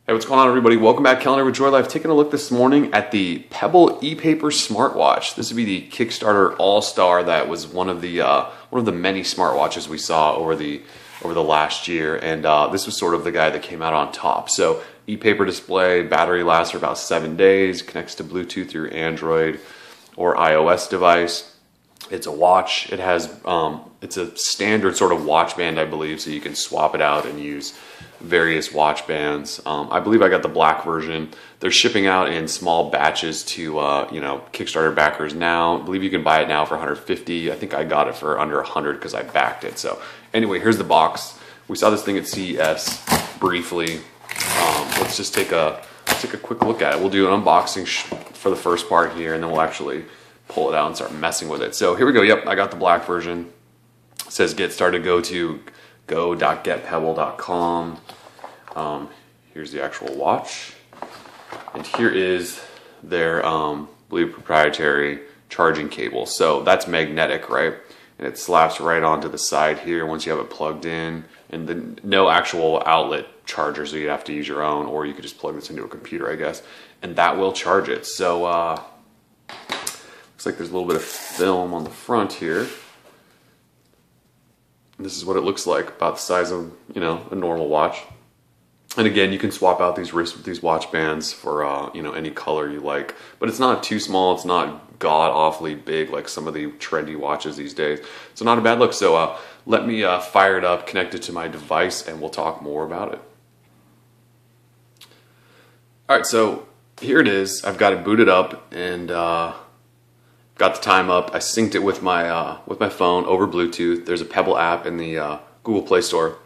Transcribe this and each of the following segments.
Hey, what's going on, everybody? Welcome back, Calendar with Joy Life. Taking a look this morning at the Pebble e-paper smartwatch. This would be the Kickstarter All-Star that was one of the many smartwatches we saw over the last year, and this was sort of the guy that came out on top. So e-paper display, battery lasts for about 7 days, connects to Bluetooth through Android or iOS device. It's a watch. It has it's a standard sort of watch band, I believe, so you can swap it out and use various watch bands. I believe I got the black version. They're shipping out in small batches to Kickstarter backers now. I believe you can buy it now for $150. I think I got it for under $100 because I backed it. So anyway, here's the box. We saw this thing at CES briefly. Let's just take a quick look at it. We'll do an unboxing for the first part here, and then we'll actually pull it out and start messing with it. So here we go. Yep, I got the black version. It says get started, go to go.getpebble.com. Here's the actual watch. And here is their proprietary charging cable. So that's magnetic, right? And it slaps right onto the side here once you have it plugged in. And then no actual outlet charger, so you'd have to use your own, or you could just plug this into a computer, I guess. And that will charge it. So looks like there's a little bit of film on the front here. This is what it looks like, about the size of, a normal watch. And again, you can swap out these wrists with these watch bands for, any color you like. But it's not too small. It's not god-awfully big like some of the trendy watches these days. So not a bad look. So let me fire it up, connect it to my device, and we'll talk more about it. All right, so here it is. I've got it booted up and got the time up. I synced it with my phone over Bluetooth. There's a Pebble app in the Google Play Store,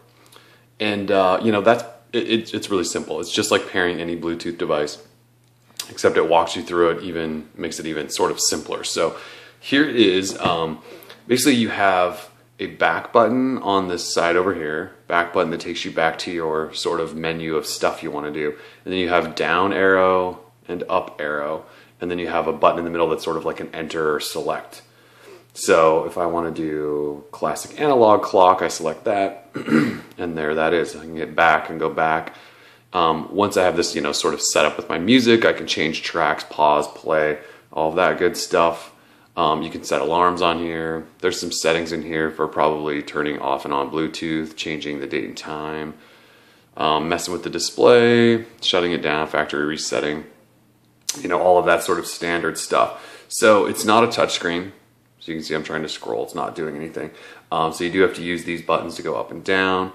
and it's really simple. It's just like pairing any Bluetooth device, except it walks you through it, even makes it even sort of simpler. So here it is. Basically, you have a back button on this side over here, back button that takes you back to your sort of menu of stuff you want to do, and then you have down arrow and up arrow. And then you have a button in the middle that's sort of like an enter or select. So if I want to do classic analog clock, I select that, and there that is. I can get back and go back. Once I have this, sort of set up with my music, I can change tracks, pause, play, all of that good stuff. You can set alarms on here. There's some settings in here for probably turning off and on Bluetooth, changing the date and time, messing with the display, shutting it down, factory resetting. All of that sort of standard stuff. So it's not a touchscreen. So you can see I'm trying to scroll. It's not doing anything. So you do have to use these buttons to go up and down.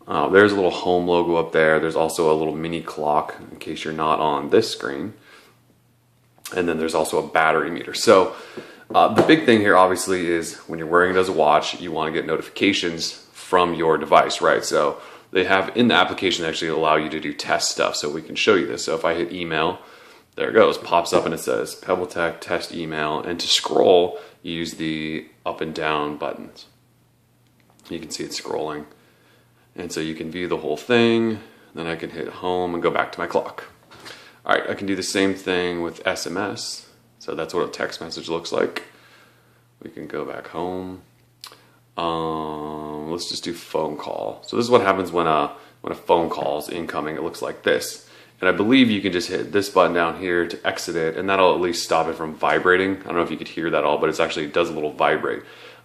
There's a little home logo up there. There's also a little mini clock in case you're not on this screen. And then there's also a battery meter. So the big thing here obviously is when you're wearing it as a watch, you want to get notifications from your device, right? So they have in the application actually allow you to do test stuff. So we can show you this. So if I hit email, there it goes, pops up and it says Pebble Tech test email, and to scroll you use the up and down buttons. You can see it scrolling, and so you can view the whole thing. Then I can hit home and go back to my clock. All right, I can do the same thing with SMS. So that's what a text message looks like. We can go back home. Let's just do phone call. So this is what happens when a phone call is incoming. It looks like this. And I believe you can just hit this button down here to exit it, and that'll at least stop it from vibrating. I don't know if you could hear that all, but it does a little vibrate.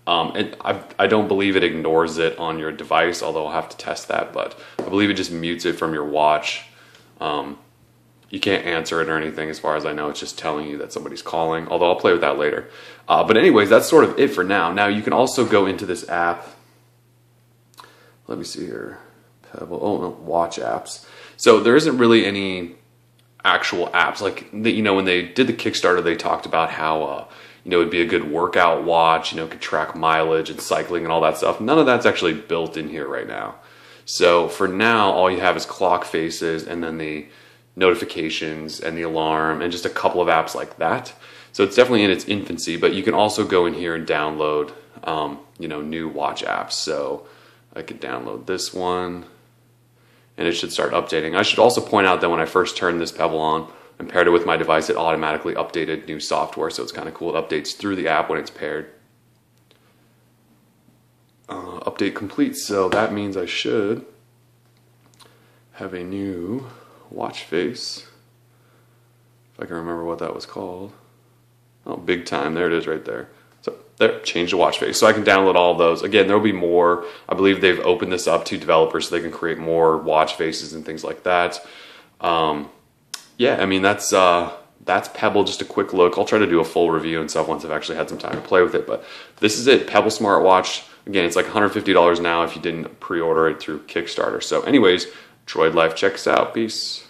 And I don't believe it ignores it on your device, although I'll have to test that, but I believe it just mutes it from your watch. You can't answer it or anything as far as I know. It's just telling you that somebody's calling, although I'll play with that later. But anyways, that's sort of it for now. Now you can also go into this app. Let me see here. Pebble, oh no, watch apps. So there isn't really any actual apps. Like, when they did the Kickstarter, they talked about how, it'd be a good workout watch, could track mileage and cycling and all that stuff. None of that's actually built in here right now. So for now, all you have is clock faces and then the notifications and the alarm and just a couple of apps like that. So it's definitely in its infancy, but you can also go in here and download, new watch apps. So I could download this one, and it should start updating. I should also point out that when I first turned this Pebble on and paired it with my device, it automatically updated new software, so it's kind of cool. It updates through the app when it's paired. Update complete, so that means I should have a new watch face. If I can remember what that was called. Oh, big time. There it is right there. So there, change the watch face. So I can download all of those. Again, there will be more. I believe they've opened this up to developers so they can create more watch faces and things like that. Yeah, I mean, that's Pebble, just a quick look. I'll try to do a full review and stuff once I've actually had some time to play with it. But this is it, Pebble Smartwatch. Again, it's like $150 now if you didn't pre-order it through Kickstarter. So anyways, Droid Life, check us out. Peace.